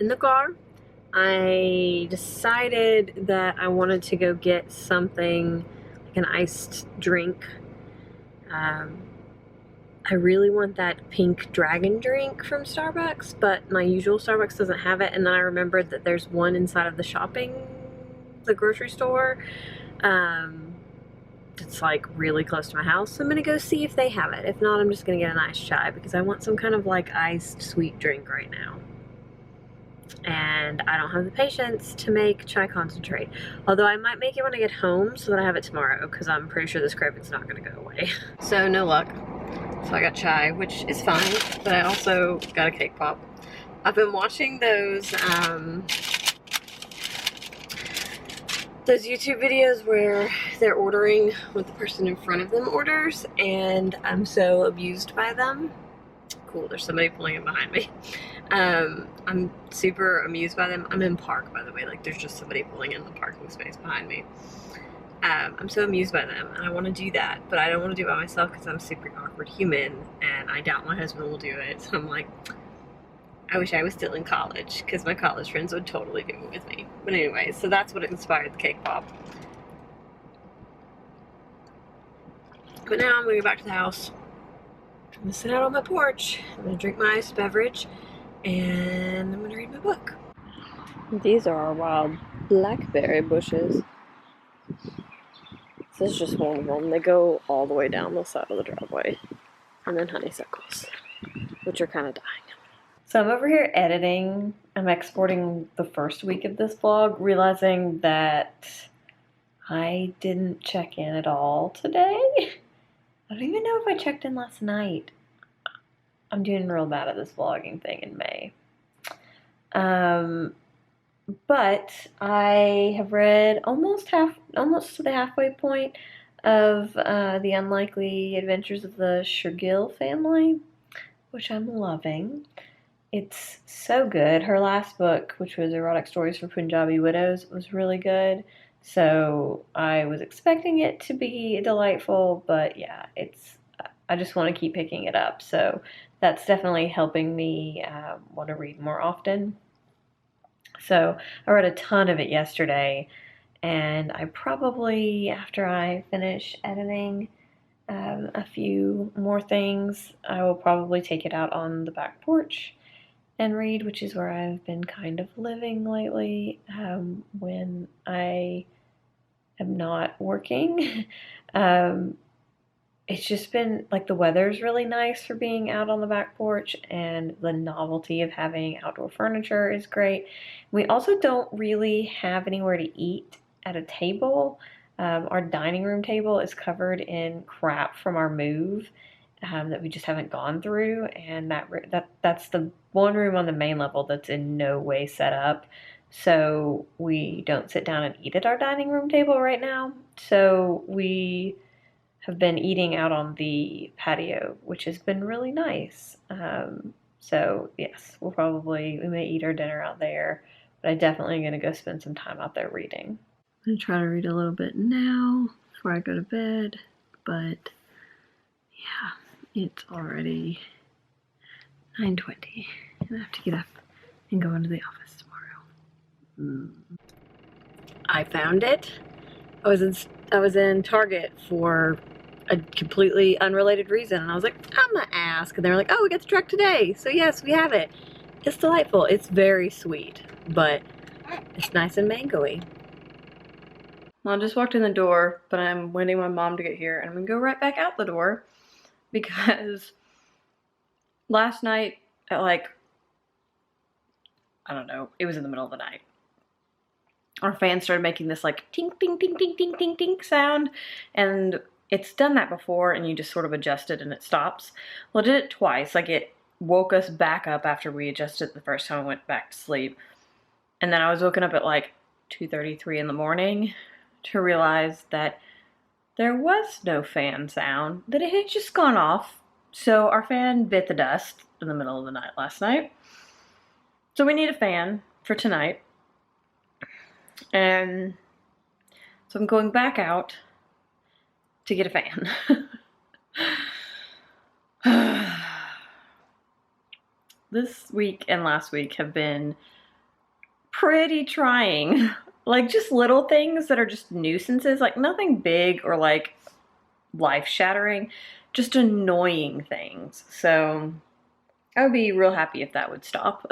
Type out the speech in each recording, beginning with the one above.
in the car, I decided that I wanted to go get something like an iced drink. Um, I really want that pink dragon drink from Starbucks, but my usual Starbucks doesn't have it. And then I remembered that there's one inside of the grocery store. It's like really close to my house. So I'm gonna go see if they have it. If not, I'm just gonna get an iced chai because I want some kind of like iced sweet drink right now. And I don't have the patience to make chai concentrate. Although I might make it when I get home so that I have it tomorrow because I'm pretty sure this craving's not gonna go away. So no luck. So I got chai, which is fine, but I also got a cake pop. I've been watching those YouTube videos where they're ordering what the person in front of them orders, and I'm so amused by them. Cool, there's somebody pulling in behind me. I'm super amused by them. I'm in park, by the way, like there's just somebody pulling in the parking space behind me. I'm so amused by them, and I want to do that, but I don't want to do it by myself because I'm a super awkward human, and I doubt my husband will do it, so I'm like, I wish I was still in college, because my college friends would totally do it with me. But anyway, so that's what inspired the cake pop. But now I'm going to go back to the house. I'm going to sit out on my porch. I'm going to drink my iced beverage, and I'm going to read my book. These are our wild blackberry bushes. This is just one of them. They go all the way down the side of the driveway. And then honeysuckles, which are kind of dying. So I'm over here editing. I'm exporting the first week of this vlog, realizing that I didn't check in at all today. I don't even know if I checked in last night. I'm doing real bad at this vlogging thing in May. But I have read almost to the halfway point of The Unlikely Adventures of the Shergill Family, which I'm loving. It's so good. Her last book, which was Erotic Stories for Punjabi Widows, was really good. So I was expecting it to be delightful, but yeah, I just want to keep picking it up. So that's definitely helping me want to read more often. So I read a ton of it yesterday, and I probably, after I finish editing a few more things, I will probably take it out on the back porch and read, which is where I've been kind of living lately when I am not working. It's just been like the weather's really nice for being out on the back porch, and the novelty of having outdoor furniture is great. We also don't really have anywhere to eat at a table. Our dining room table is covered in crap from our move that we just haven't gone through, and that's the one room on the main level that's in no way set up. So we don't sit down and eat at our dining room table right now. So we have been eating out on the patio, which has been really nice. So yes, we may eat our dinner out there, but I'm definitely going to go spend some time out there reading. I'm going to try to read a little bit now before I go to bed, but yeah, it's already 9:20, and I have to get up and go into the office tomorrow. I found it. I was in Target for a completely unrelated reason, and I was like, I'm gonna ask, and they were like, oh, we got the truck today, so yes, we have it. It's delightful. It's very sweet, but it's nice and mango-y. Well, I just walked in the door, but I'm waiting my mom to get here, and I'm gonna go right back out the door because last night at like, I don't know, it was in the middle of the night, our fan started making this like tink, tink, tink, tink, tink, tink, tink sound, and it's done that before, and you just sort of adjust it and it stops. Well, it did it twice. Like, it woke us back up after we adjusted it the first time I went back to sleep. And then I was woken up at like 2:33 in the morning to realize that there was no fan sound, that it had just gone off. So our fan bit the dust in the middle of the night last night. So we need a fan for tonight. And so I'm going back out to get a fan. This week and last week have been pretty trying. Like just little things that are just nuisances, like nothing big or like life-shattering, just annoying things. So I would be real happy if that would stop.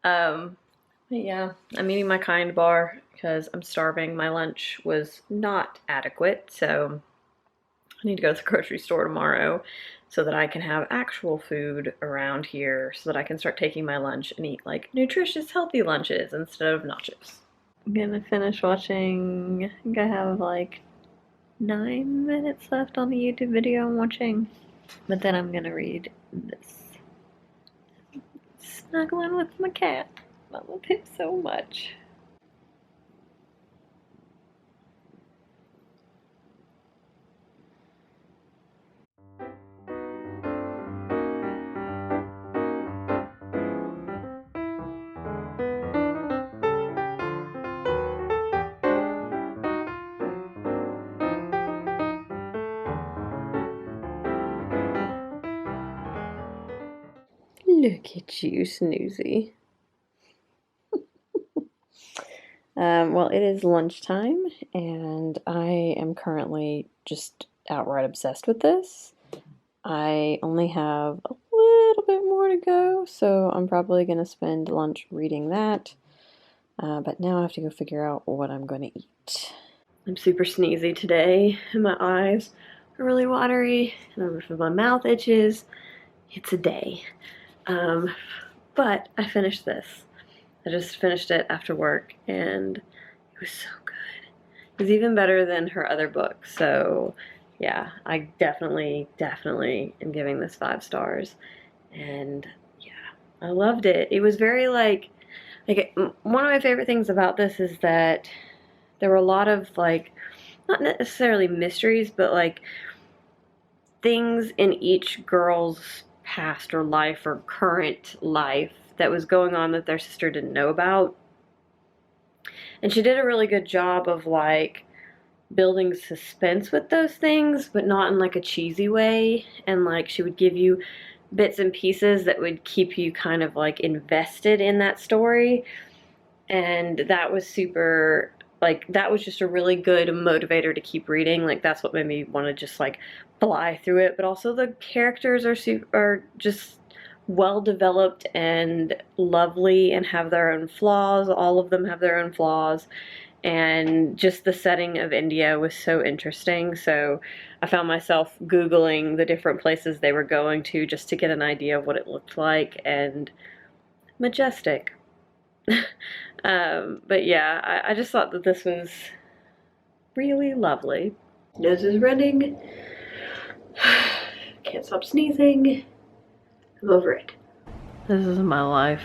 But yeah, I'm eating my Kind bar because I'm starving. My lunch was not adequate, so I need to go to the grocery store tomorrow so that I can have actual food around here so that I can start taking my lunch and eat like nutritious, healthy lunches instead of nachos. I'm gonna finish watching, I think I have like 9 minutes left on the YouTube video I'm watching, but then I'm gonna read this. Snuggling with my cat. I love him so much. Look at you, Snoozy. Well, it is lunchtime, and I am currently just outright obsessed with this. I only have a little bit more to go, so I'm probably going to spend lunch reading that. But now I have to go figure out what I'm going to eat. I'm super sneezy today, and my eyes are really watery, and the roof of my mouth itches. It's a day. But I finished this. I just finished it after work, and it was so good. It was even better than her other book, so yeah, I definitely am giving this 5 stars. And yeah, I loved it. It was very like one of my favorite things about this is that there were a lot of like, not necessarily mysteries, but like things in each girl's past or life or current life that was going on that their sister didn't know about. And she did a really good job of like building suspense with those things, but not in like a cheesy way. And like she would give you bits and pieces that would keep you kind of like invested in that story. And that was super, like, that was just a really good motivator to keep reading. Like, that's what made me want to just like fly through it. But also the characters are just well developed and lovely and have their own flaws. All of them have their own flaws. And just the setting of India was so interesting. So I found myself Googling the different places they were going to just to get an idea of what it looked like, and majestic. But yeah, I just thought that this was really lovely. Nose is running. Can't stop sneezing. I'm over it. This is my life.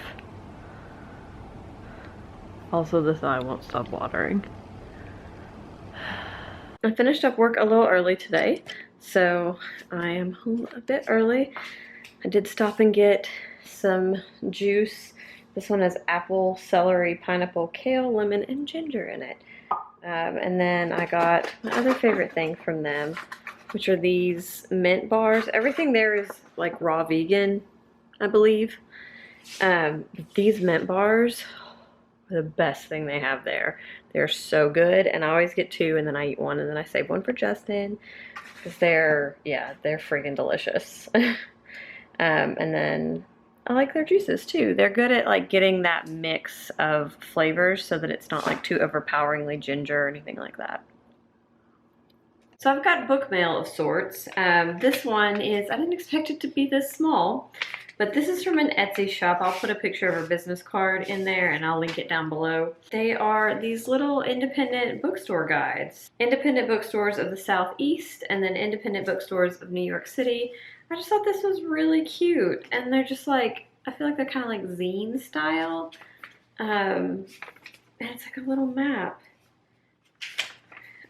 Also, this eye won't stop watering. I finished up work a little early today, so I am home a bit early. I did stop and get some juice. This one has apple, celery, pineapple, kale, lemon, and ginger in it. And then I got my other favorite thing from them, which are these mint bars. Everything there is like raw vegan, I believe. These mint bars are the best thing they have there. They're so good, and I always get 2 and then I eat 1 and then I save 1 for Justin, because they're friggin' delicious. And then I like their juices too. They're good at like getting that mix of flavors so that it's not like too overpoweringly ginger or anything like that. So I've got book mail of sorts. This one is, I didn't expect it to be this small, but this is from an Etsy shop. I'll put a picture of a business card in there and I'll link it down below. They are these little independent bookstore guides. Independent bookstores of the Southeast and then independent bookstores of New York City. I just thought this was really cute, and they're just like, I feel like they're kind of like zine style. And it's like a little map.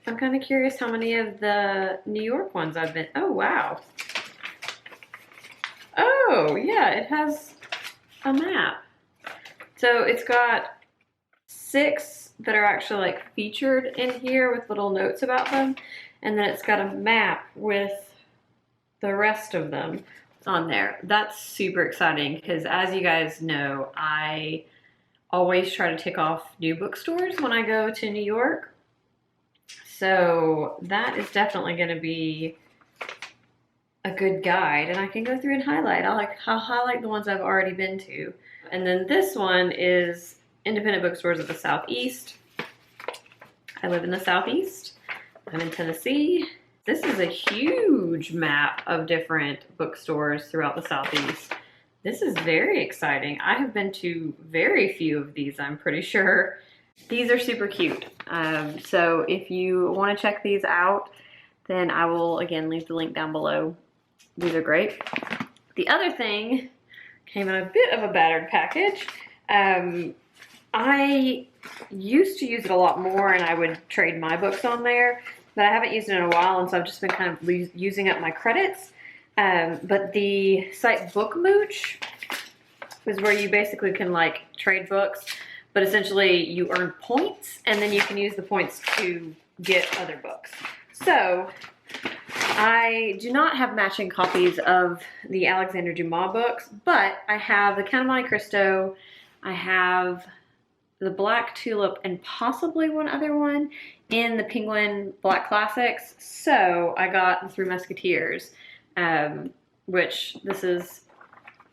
I'm kind of curious how many of the New York ones I've been, oh wow. Oh yeah, it has a map. So it's got 6 that are actually like featured in here with little notes about them, and then it's got a map with the rest of them on there. That's super exciting because, as you guys know, I always try to tick off new bookstores when I go to New York. So that is definitely going to be a good guide, and I can go through and highlight. I'll highlight the ones I've already been to. And then this one is independent bookstores of the Southeast. I live in the Southeast. I'm in Tennessee. This is a huge map of different bookstores throughout the Southeast. This is very exciting. I have been to very few of these, I'm pretty sure. These are super cute. So if you want to check these out, then I will again leave the link down below. These are great. The other thing came in a bit of a battered package. I used to use it a lot more, and I would trade my books on there, but I haven't used it in a while, and so I've just been kind of using up my credits. But the site Bookmooch is where you basically can like trade books, but essentially you earn points, and then you can use the points to get other books. So I do not have matching copies of the Alexander Dumas books, but I have the Count of Monte Cristo, I have the Black Tulip, and possibly one other one in the Penguin Black Classics. So I got the Three Musketeers, which this is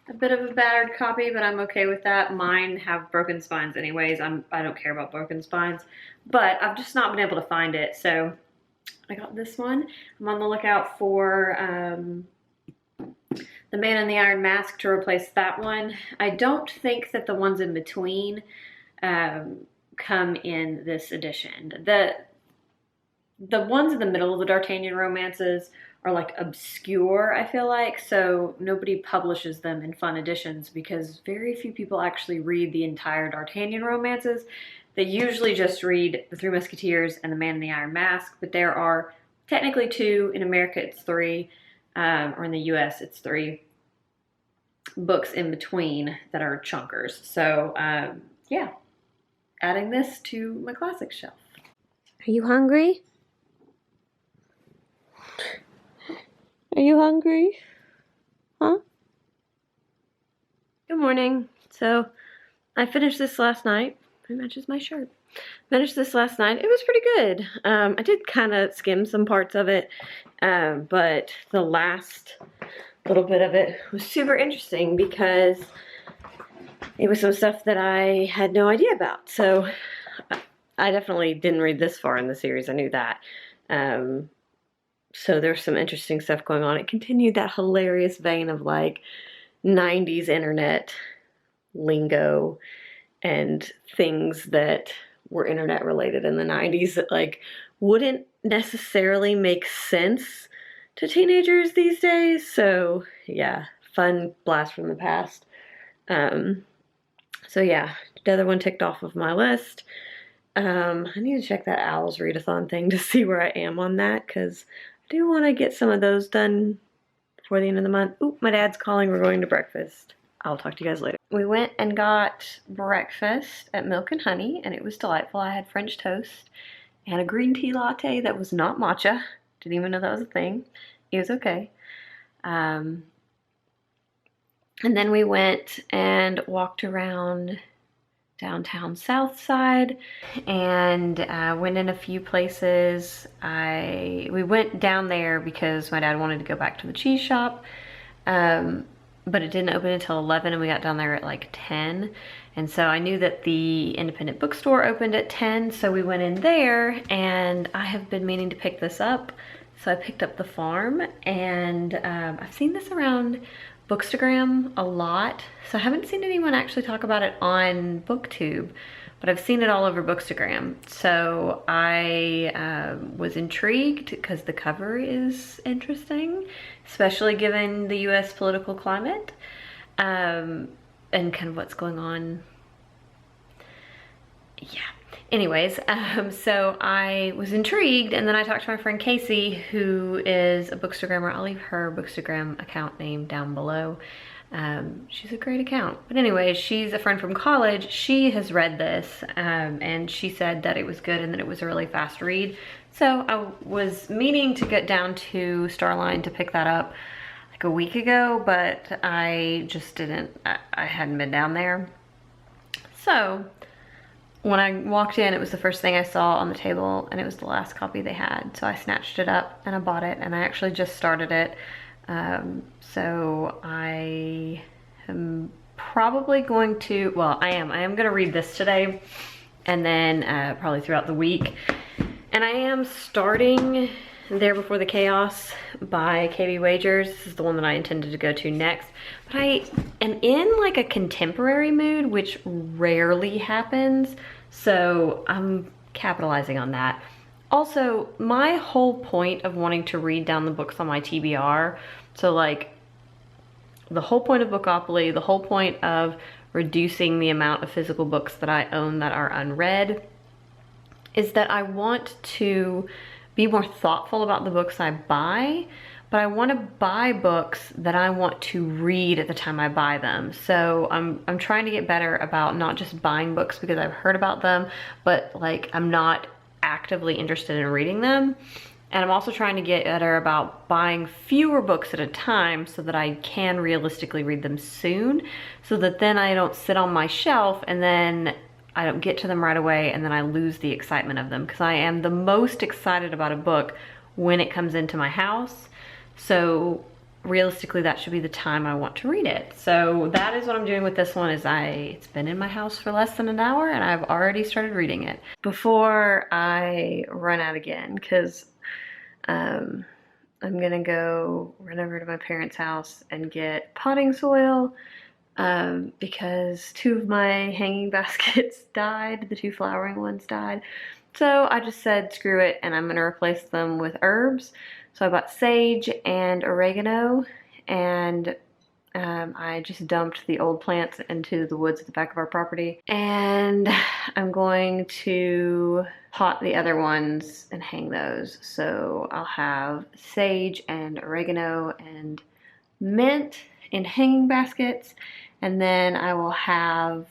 a bit of a battered copy, but I'm okay with that. Mine have broken spines anyways. I don't care about broken spines, but I've just not been able to find it. So I got this one. I'm on the lookout for The Man in the Iron Mask to replace that one. I don't think that the ones in between come in this edition. The ones in the middle of the D'Artagnan romances are like obscure, I feel like, so nobody publishes them in fun editions because very few people actually read the entire D'Artagnan romances. They usually just read The Three Musketeers and The Man in the Iron Mask, but there are technically two. In America it's three, or in the US it's three books in between that are chunkers. So yeah, adding this to my classic shelf. Are you hungry? Are you hungry? Huh? Good morning. So I finished this last night. It matches my shirt. Finished this last night. It was pretty good. I did kind of skim some parts of it, but the last little bit of it was super interesting because it was some stuff that I had no idea about. So I definitely didn't read this far in the series. I knew that. So there's some interesting stuff going on. It continued that hilarious vein of like 90s internet lingo and things that were internet related in the 90s that like wouldn't necessarily make sense to teenagers these days. So yeah, fun blast from the past. So yeah, the other one ticked off of my list. I need to check that Owls Readathon thing to see where I am on that, because I do want to get some of those done before the end of the month. Ooh, my dad's calling. We're going to breakfast. I'll talk to you guys later. We went and got breakfast at Milk and Honey, and it was delightful. I had French toast and a green tea latte that was not matcha. Didn't even know that was a thing. It was okay. And then we went and walked around downtown South Side and went in a few places. We went down there because my dad wanted to go back to the cheese shop, but it didn't open until 11 and we got down there at like 10. And so I knew that the independent bookstore opened at 10, so we went in there, and I have been meaning to pick this up. So I picked up The Farm, and I've seen this around Bookstagram a lot. So I haven't seen anyone actually talk about it on BookTube, but I've seen it all over Bookstagram. So I was intrigued because the cover is interesting, especially given the US political climate and kind of what's going on. Yeah. Anyways, so I was intrigued, and then I talked to my friend Casey, who is a Bookstagrammer. I'll leave her Bookstagram account name down below. She's a great account. But anyway, she's a friend from college. She has read this, and she said that it was good and that it was a really fast read. So I was meaning to get down to Starline to pick that up like a week ago, but I just didn't. I hadn't been down there. So when I walked in, it was the first thing I saw on the table, and it was the last copy they had. So I snatched it up and I bought it, and I actually just started it. So I am probably going to, well, I am going to read this today, and then probably throughout the week. And I am starting There Before the Chaos by KB Wagers. This is the one that I intended to go to next. But I am in like a contemporary mood, which rarely happens. So I'm capitalizing on that. Also, my whole point of wanting to read down the books on my TBR, so like the whole point of Bookopoly, the whole point of reducing the amount of physical books that I own that are unread, is that I want to be more thoughtful about the books I buy, but I want to buy books that I want to read at the time I buy them. So I'm trying to get better about not just buying books because I've heard about them, but like I'm not actively interested in reading them. And I'm also trying to get better about buying fewer books at a time so that I can realistically read them soon, so that then I don't sit on my shelf and then I don't get to them right away and then I lose the excitement of them, because I am the most excited about a book when it comes into my house. So realistically, that should be the time I want to read it. So that is what I'm doing with this one. It's been in my house for less than an hour and I've already started reading it. Before I run out again, because I'm gonna go run over to my parents' house and get potting soil, because 2 of my hanging baskets died. The 2 flowering ones died. So I just said screw it, and I'm gonna replace them with herbs. So I bought sage and oregano, and I just dumped the old plants into the woods at the back of our property. And I'm going to pot the other ones and hang those. So I'll have sage and oregano and mint in hanging baskets, and then I will have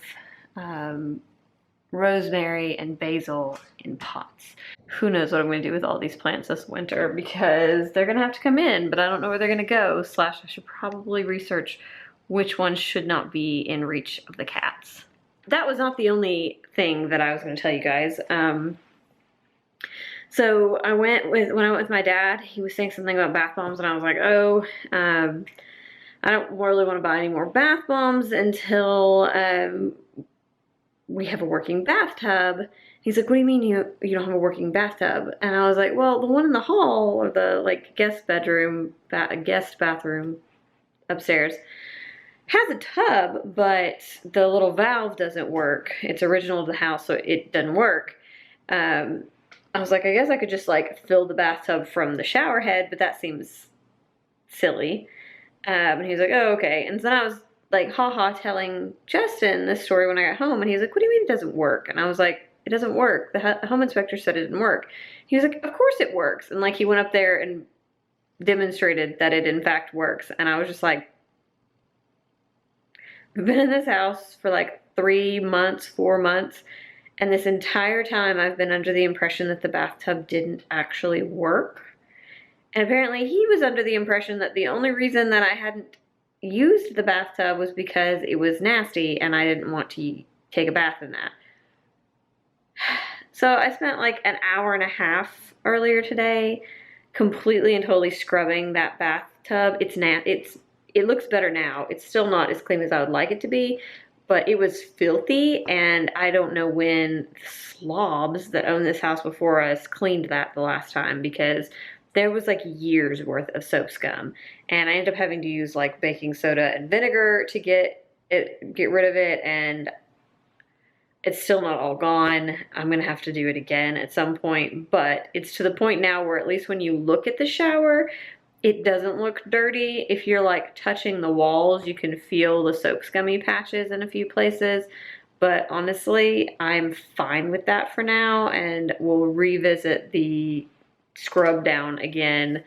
rosemary and basil in pots. Who knows what I'm going to do with all these plants this winter, because they're going to have to come in, but I don't know where they're going to go. Slash, I should probably research which ones should not be in reach of the cats. That was not the only thing that I was going to tell you guys. So when I went with my dad, he was saying something about bath bombs, and I was like, oh, I don't really want to buy any more bath bombs until we have a working bathtub. He's like, what do you mean you don't have a working bathtub? And I was like, well, the one in the hall, or the like guest bathroom upstairs, has a tub, but the little valve doesn't work. It's original to the house, so it doesn't work. I was like, I guess I could just like fill the bathtub from the shower head, but that seems silly. And he was like, oh, okay. And then I was like, haha, telling Justin this story when I got home. And he was like, what do you mean it doesn't work? And I was like, it doesn't work. The home inspector said it didn't work. He was like, of course it works. And like, he went up there and demonstrated that it in fact works. And I was just like, I've been in this house for like 3 months, 4 months. And this entire time I've been under the impression that the bathtub didn't actually work. And apparently he was under the impression that the only reason that I hadn't used the bathtub was because it was nasty and I didn't want to take a bath in that. So I spent like an hour and a half earlier today completely and totally scrubbing that bathtub. It looks better now. It's still not as clean as I would like it to be, but it was filthy, and I don't know when the slobs that owned this house before us cleaned that the last time, because there was like years worth of soap scum, and I ended up having to use like baking soda and vinegar to get rid of it, and it's still not all gone. I'm gonna have to do it again at some point, but it's to the point now where at least when you look at the shower, it doesn't look dirty. If you're like touching the walls, you can feel the soap scummy patches in a few places. But honestly, I'm fine with that for now, and we'll revisit the scrub down again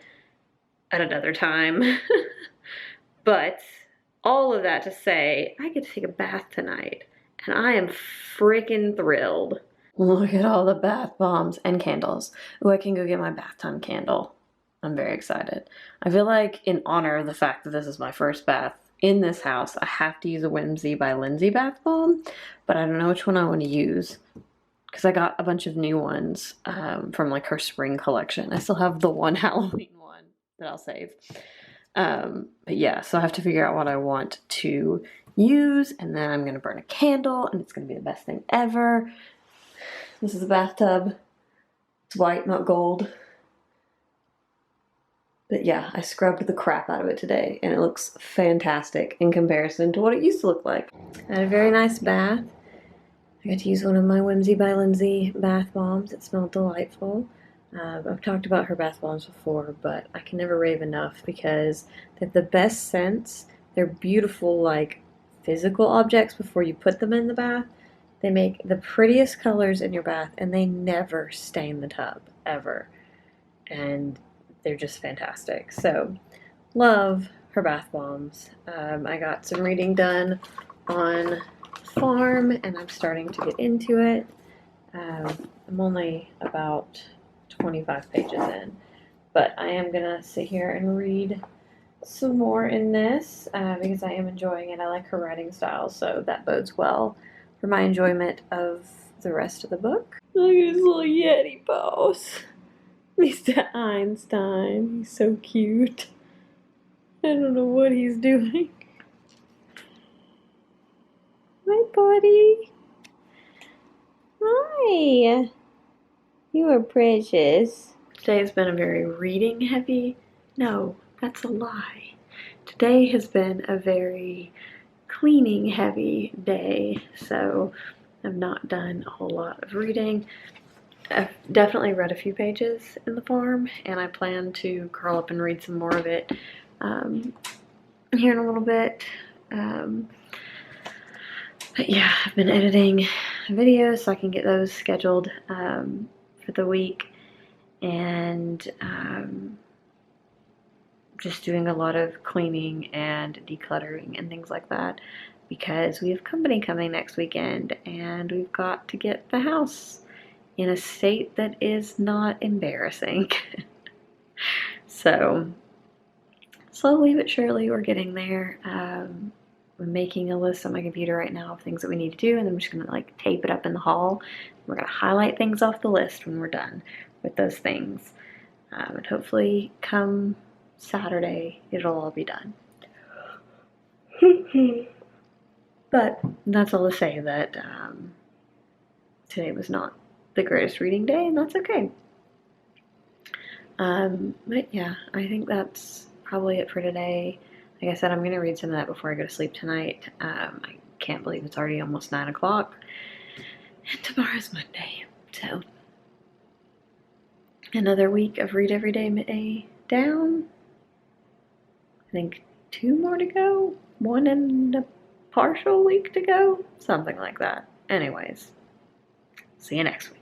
at another time. But all of that to say, I get to take a bath tonight, and I am freaking thrilled. Look at all the bath bombs and candles. Oh, I can go get my bath time candle. I'm very excited. I feel like in honor of the fact that this is my first bath in this house, I have to use a Whimsy by Lindsay bath bomb, but I don't know which one I want to use because I got a bunch of new ones from like her spring collection. I still have the one Halloween one that I'll save. But yeah, so I have to figure out what I want to use, and then I'm gonna burn a candle, and it's gonna be the best thing ever. This is a bathtub. It's white, not gold. But yeah, I scrubbed the crap out of it today, and it looks fantastic in comparison to what it used to look like. I had a very nice bath. I got to use one of my Whimsy by Lindsay bath bombs. It smelled delightful. I've talked about her bath bombs before, but I can never rave enough because they have the best scents. They're beautiful, like, physical objects before you put them in the bath. They make the prettiest colors in your bath, and they never stain the tub, ever. And they're just fantastic. So, love her bath bombs. I got some reading done on farm, and I'm starting to get into it. I'm only about 25 pages in, but I am gonna sit here and read some more in this because I am enjoying it. I like her writing style, so that bodes well for my enjoyment of the rest of the book. Look at his little Yeti pose. Mr. Einstein. He's so cute. I don't know what he's doing. Hi, buddy. Hi. You are precious. Today has been a very reading heavy. No, that's a lie. Today has been a very cleaning heavy day, so I've not done a whole lot of reading. I've definitely read a few pages in the farm, and I plan to curl up and read some more of it here in a little bit. But yeah, I've been editing videos so I can get those scheduled for the week, and just doing a lot of cleaning and decluttering and things like that because we have company coming next weekend, and we've got to get the house in a state that is not embarrassing. So slowly but surely we're getting there. I'm making a list on my computer right now of things that we need to do, and then I'm just gonna like tape it up in the hall. We're gonna highlight things off the list when we're done with those things, and hopefully come Saturday it'll all be done. But that's all to say that today was not the greatest reading day, and that's okay. But yeah, I think that's probably it for today. Like I said, I'm going to read some of that before I go to sleep tonight. I can't believe it's already almost 9 o'clock, and tomorrow's Monday, so another week of Read Every Day down. I think 2 more to go, 1 and a partial week to go, something like that. Anyways, see you next week.